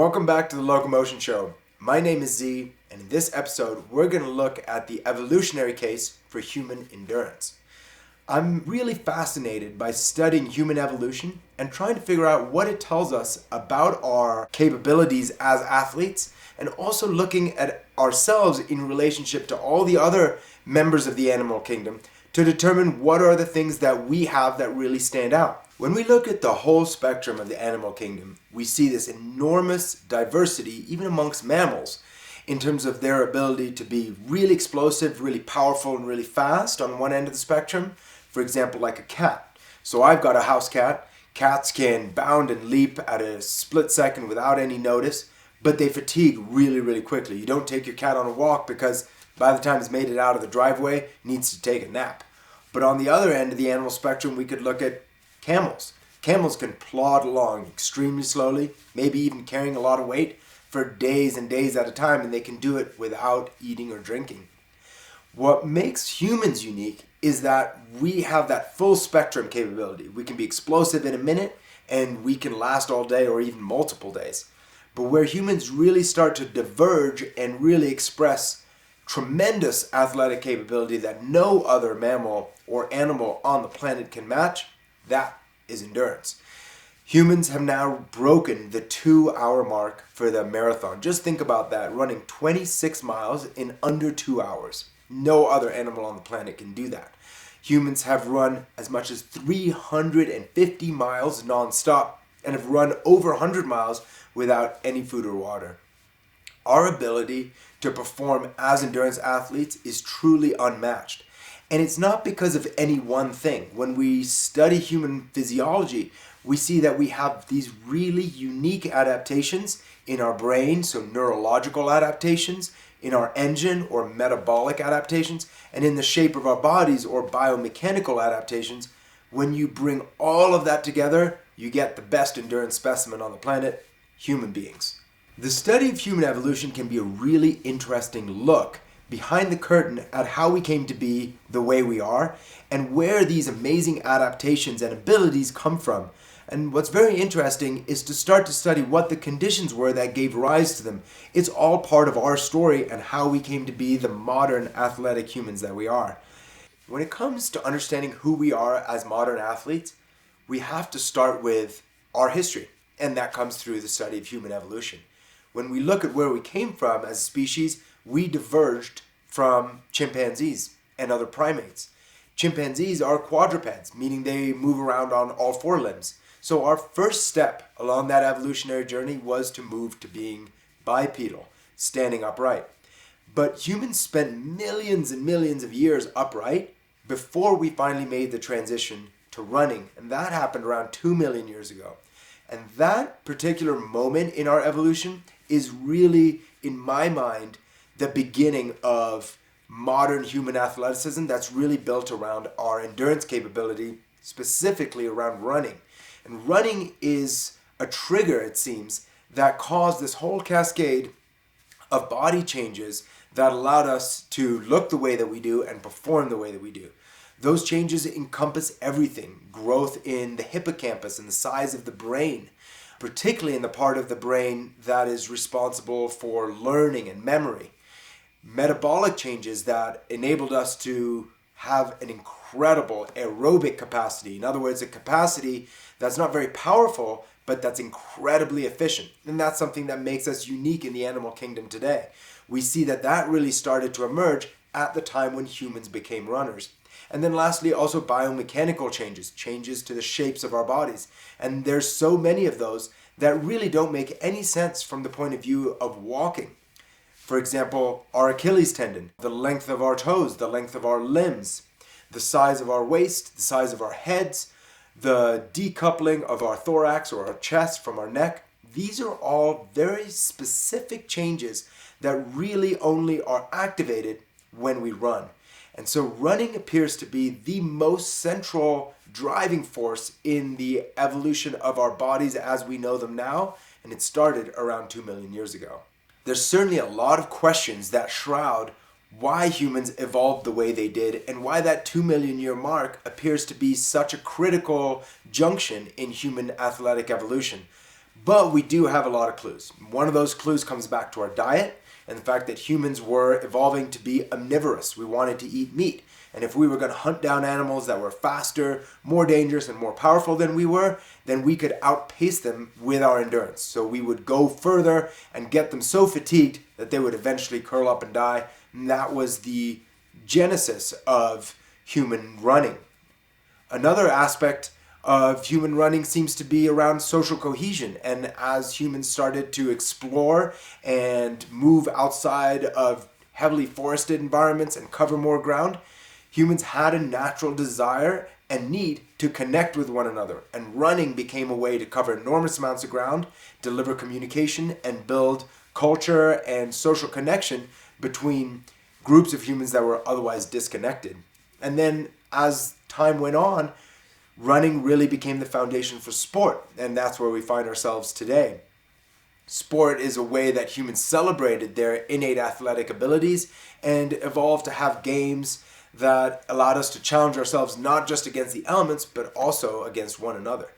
Welcome back to the Locomotion Show. My name is Z, and in this episode, we're going to look at the evolutionary case for human endurance. I'm really fascinated by studying human evolution and trying to figure out what it tells us about our capabilities as athletes, and also looking at ourselves in relationship to all the other members of the animal kingdom to determine what are the things that we have that really stand out. When we look at the whole spectrum of the animal kingdom, we see this enormous diversity, even amongst mammals, in terms of their ability to be really explosive, really powerful, and really fast on one end of the spectrum. For example, like a cat. So I've got a house cat. Cats can bound and leap at a split second without any notice, but they fatigue really, really quickly. You don't take your cat on a walk because by the time it's made it out of the driveway, it needs to take a nap. But on the other end of the animal spectrum, we could look at camels. Camels can plod along extremely slowly, maybe even carrying a lot of weight for days and days at a time, and they can do it without eating or drinking. What makes humans unique is that we have that full spectrum capability. We can be explosive in a minute, and we can last all day or even multiple days. But where humans really start to diverge and really express tremendous athletic capability that no other mammal or animal on the planet can match, that is endurance. Humans have now broken the 2-hour mark for the marathon. Just think about that, running 26 miles in under 2 hours. No other animal on the planet can do that. Humans have run as much as 350 miles non-stop and have run over 100 miles without any food or water. Our ability to perform as endurance athletes is truly unmatched. And it's not because of any one thing. When we study human physiology, we see that we have these really unique adaptations in our brain, so neurological adaptations, in our engine or metabolic adaptations, and in the shape of our bodies or biomechanical adaptations. When you bring all of that together, you get the best endurance specimen on the planet, human beings. The study of human evolution can be a really interesting look behind the curtain at how we came to be the way we are and where these amazing adaptations and abilities come from. And what's very interesting is to start to study what the conditions were that gave rise to them. It's all part of our story and how we came to be the modern athletic humans that we are. When it comes to understanding who we are as modern athletes, we have to start with our history, and that comes through the study of human evolution. When we look at where we came from as a species, we diverged from chimpanzees and other primates. Chimpanzees are quadrupeds, meaning they move around on all four limbs. So our first step along that evolutionary journey was to move to being bipedal, standing upright. But humans spent millions and millions of years upright before we finally made the transition to running. And that happened around 2 million years ago. And that particular moment in our evolution is really, in my mind, the beginning of modern human athleticism that's really built around our endurance capability, specifically around running. And running is a trigger, it seems, that caused this whole cascade of body changes that allowed us to look the way that we do and perform the way that we do. Those changes encompass everything: growth in the hippocampus and the size of the brain, particularly in the part of the brain that is responsible for learning and memory. Metabolic changes that enabled us to have an incredible aerobic capacity. In other words, a capacity that's not very powerful, but that's incredibly efficient. And that's something that makes us unique in the animal kingdom today. We see that that really started to emerge at the time when humans became runners. And then lastly, also biomechanical changes to the shapes of our bodies. And there's so many of those that really don't make any sense from the point of view of walking. For example, our Achilles tendon, the length of our toes, the length of our limbs, the size of our waist, the size of our heads, the decoupling of our thorax or our chest from our neck. These are all very specific changes that really only are activated when we run. And so running appears to be the most central driving force in the evolution of our bodies as we know them now, and it started around 2 million years ago. There's certainly a lot of questions that shroud why humans evolved the way they did and why that 2 million year mark appears to be such a critical junction in human athletic evolution. But we do have a lot of clues. One of those clues comes back to our diet and the fact that humans were evolving to be omnivorous. We wanted to eat meat. And if we were going to hunt down animals that were faster, more dangerous, and more powerful than we were, then we could outpace them with our endurance. So we would go further and get them so fatigued that they would eventually curl up and die. And that was the genesis of human running. Another aspect of human running seems to be around social cohesion. And as humans started to explore and move outside of heavily forested environments and cover more ground, humans had a natural desire and need to connect with one another. And running became a way to cover enormous amounts of ground, deliver communication, and build culture and social connection between groups of humans that were otherwise disconnected. And then as time went on, running really became the foundation for sport, and that's where we find ourselves today. Sport is a way that humans celebrated their innate athletic abilities and evolved to have games that allowed us to challenge ourselves not just against the elements, but also against one another.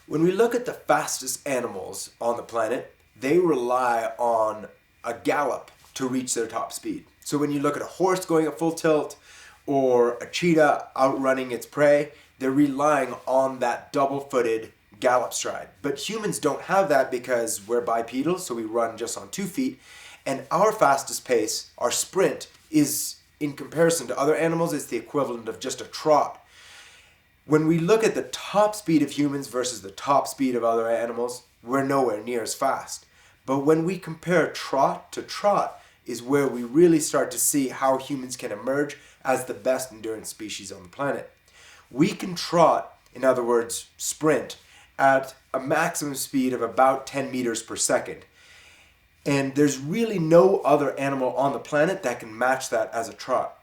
When we look at the fastest animals on the planet, they rely on a gallop to reach their top speed. So when you look at a horse going at full tilt or a cheetah outrunning its prey, they're relying on that double-footed gallop stride. But humans don't have that because we're bipedal, so we run just on 2 feet. And our fastest pace, our sprint, is, in comparison to other animals, it's the equivalent of just a trot. When we look at the top speed of humans versus the top speed of other animals, we're nowhere near as fast. But when we compare trot to trot is where we really start to see how humans can emerge as the best endurance species on the planet. We can trot, in other words, sprint, at a maximum speed of about 10 meters per second. And there's really no other animal on the planet that can match that as a trot.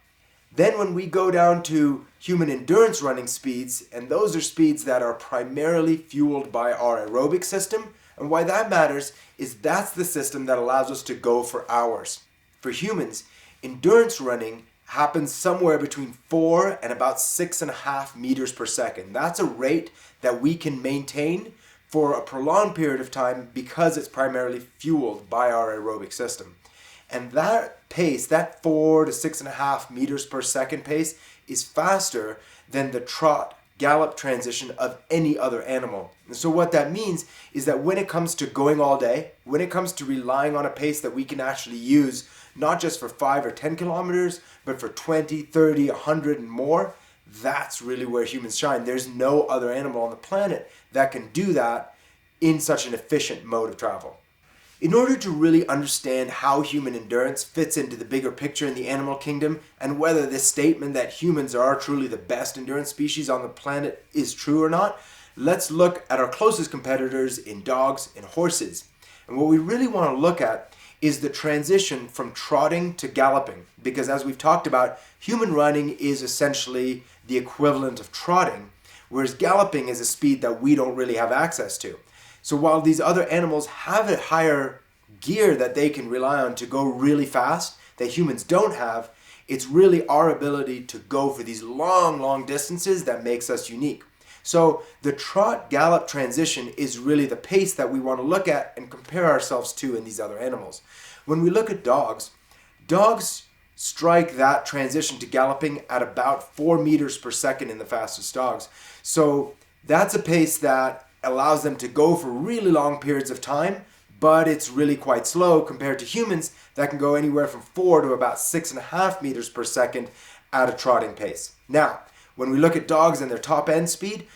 Then when we go down to human endurance running speeds, and those are speeds that are primarily fueled by our aerobic system, and why that matters is that's the system that allows us to go for hours. For humans, endurance running happens somewhere between 4 and about 6.5 meters per second. That's a rate that we can maintain for a prolonged period of time because it's primarily fueled by our aerobic system. And that pace, that 4 to 6.5 meters per second pace, is faster than the trot gallop transition of any other animal. And so what that means is that when it comes to going all day, when it comes to relying on a pace that we can actually use not just for 5 or 10 kilometers, but for 20, 30, 100 and more, that's really where humans shine. There's no other animal on the planet that can do that in such an efficient mode of travel. In order to really understand how human endurance fits into the bigger picture in the animal kingdom and whether this statement that humans are truly the best endurance species on the planet is true or not, let's look at our closest competitors in dogs and horses. And what we really want to look at is the transition from trotting to galloping, because as we've talked about, human running is essentially the equivalent of trotting, whereas galloping is a speed that we don't really have access to. So while these other animals have a higher gear that they can rely on to go really fast that humans don't have, it's really our ability to go for these long distances that makes us unique. So the trot-gallop transition is really the pace that we want to look at and compare ourselves to in these other animals. When we look at dogs, dogs strike that transition to galloping at about 4 meters per second in the fastest dogs. So that's a pace that allows them to go for really long periods of time, but it's really quite slow compared to humans that can go anywhere from 4 to about 6.5 meters per second at a trotting pace. Now, when we look at dogs and their top end speed,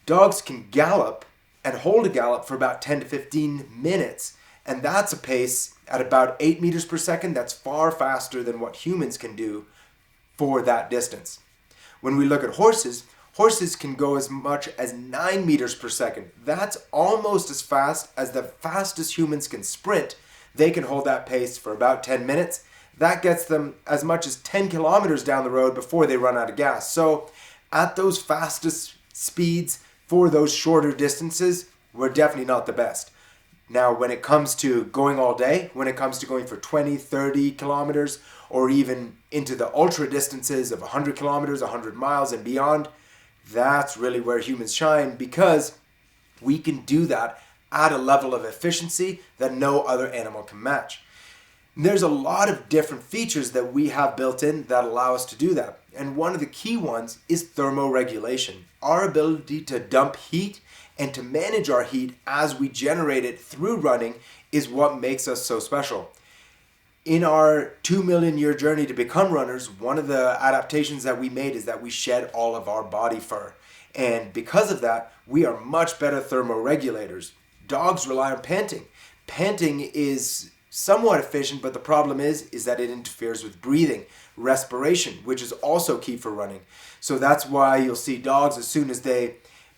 dogs can gallop and hold a gallop for about 10 to 15 minutes. And that's a pace at about 8 meters per second. That's far faster than what humans can do for that distance. When we look at horses, horses can go as much as 9 meters per second. That's almost as fast as the fastest humans can sprint. They can hold that pace for about 10 minutes. That gets them as much as 10 kilometers down the road before they run out of gas. So at those fastest speeds for those shorter distances, we're definitely not the best. Now, when it comes to going all day, when it comes to going for 20, 30 kilometers, or even into the ultra distances of 100 kilometers, 100 miles and beyond, that's really where humans shine because we can do that at a level of efficiency that no other animal can match. And there's a lot of different features that we have built in that allow us to do that. And one of the key ones is thermoregulation. Our ability to dump heat and to manage our heat as we generate it through running is what makes us so special. In our 2 million year journey to become runners, one of the adaptations that we made is that we shed all of our body fur. And because of that, we are much better thermoregulators. Dogs rely on panting. Panting is somewhat efficient, but the problem is that it interferes with breathing, respiration, which is also key for running. So that's why you'll see dogs, as soon as they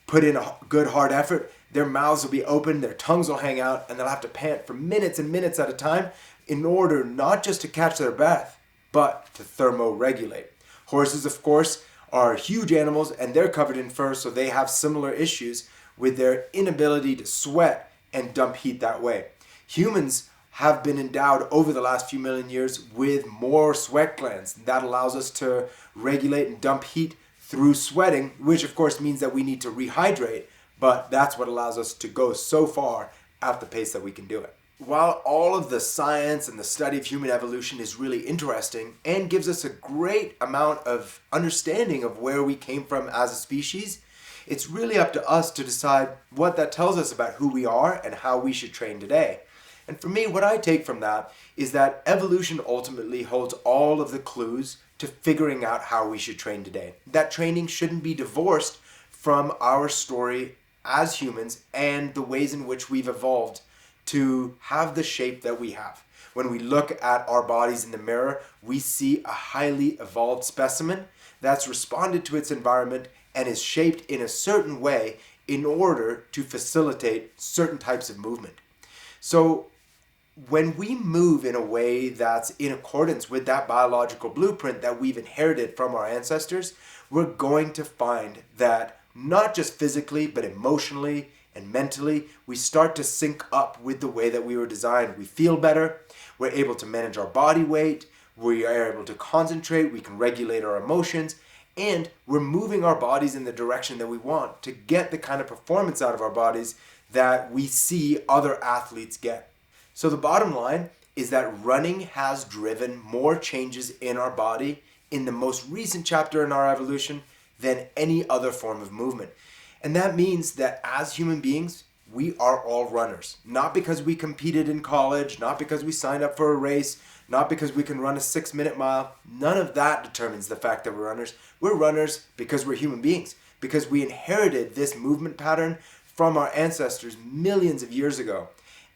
put in a good hard effort, their mouths will be open, their tongues will hang out, and they'll have to pant for minutes and minutes at a time in order not just to catch their breath, but to thermoregulate. Horses, of course, are huge animals, and they're covered in fur, so they have similar issues with their inability to sweat and dump heat that way. Humans have been endowed over the last few million years with more sweat glands. That allows us to regulate and dump heat through sweating, which of course means that we need to rehydrate, but that's what allows us to go so far at the pace that we can do it. While all of the science and the study of human evolution is really interesting and gives us a great amount of understanding of where we came from as a species, it's really up to us to decide what that tells us about who we are and how we should train today. And for me, what I take from that is that evolution ultimately holds all of the clues to figuring out how we should train today. That training shouldn't be divorced from our story as humans and the ways in which we've evolved to have the shape that we have. When we look at our bodies in the mirror, we see a highly evolved specimen that's responded to its environment and is shaped in a certain way in order to facilitate certain types of movement. So when we move in a way that's in accordance with that biological blueprint that we've inherited from our ancestors, we're going to find that not just physically, but emotionally and mentally, we start to sync up with the way that we were designed. We feel better, we're able to manage our body weight, we are able to concentrate, we can regulate our emotions, and we're moving our bodies in the direction that we want to get the kind of performance out of our bodies that we see other athletes get. So the bottom line is that running has driven more changes in our body in the most recent chapter in our evolution than any other form of movement. And that means that as human beings, we are all runners. Not because we competed in college, not because we signed up for a race, not because we can run a 6-minute mile. None of that determines the fact that we're runners. We're runners because we're human beings, because we inherited this movement pattern from our ancestors millions of years ago.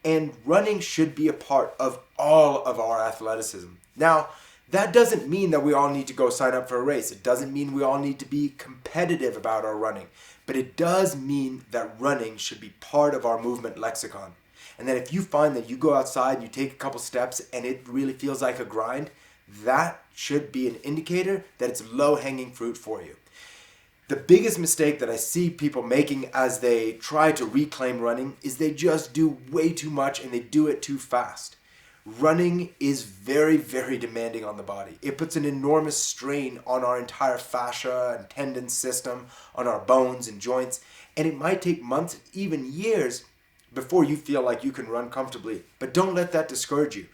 And running should be a part of all of our athleticism. Now, that doesn't mean that we all need to go sign up for a race. It doesn't mean we all need to be competitive about our running. But it does mean that running should be part of our movement lexicon. And that if you find that you go outside and you take a couple steps and it really feels like a grind, that should be an indicator that it's low-hanging fruit for you. The biggest mistake that I see people making as they try to reclaim running is they just do way too much and they do it too fast. Running is very, very demanding on the body. It puts an enormous strain on our entire fascia and tendon system, on our bones and joints, and it might take months, even years, before you feel like you can run comfortably. But don't let that discourage you.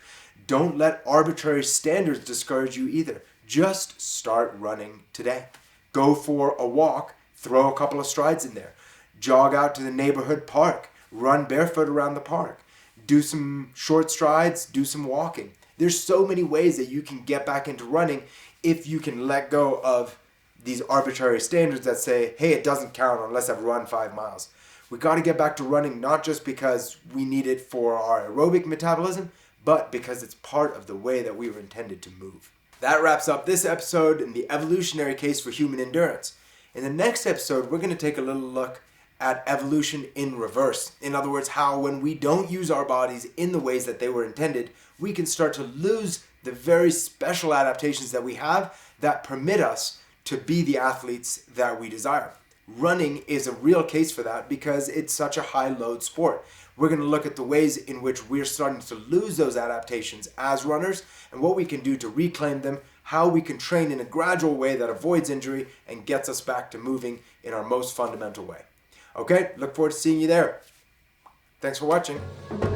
Don't let arbitrary standards discourage you either. Just start running today. Go for a walk, throw a couple of strides in there. Jog out to the neighborhood park. Run barefoot around the park. Do some short strides, do some walking. There's so many ways that you can get back into running if you can let go of these arbitrary standards that say, hey, it doesn't count unless I've run 5 miles. We got to get back to running not just because we need it for our aerobic metabolism, but because it's part of the way that we were intended to move. That wraps up this episode in the evolutionary case for human endurance. In the next episode, we're going to take a little look at evolution in reverse. In other words, how when we don't use our bodies in the ways that they were intended, we can start to lose the very special adaptations that we have that permit us to be the athletes that we desire. Running is a real case for that because it's such a high-load sport. We're going to look at the ways in which we're starting to lose those adaptations as runners and what we can do to reclaim them, how we can train in a gradual way that avoids injury and gets us back to moving in our most fundamental way. Okay, look forward to seeing you there. Thanks for watching.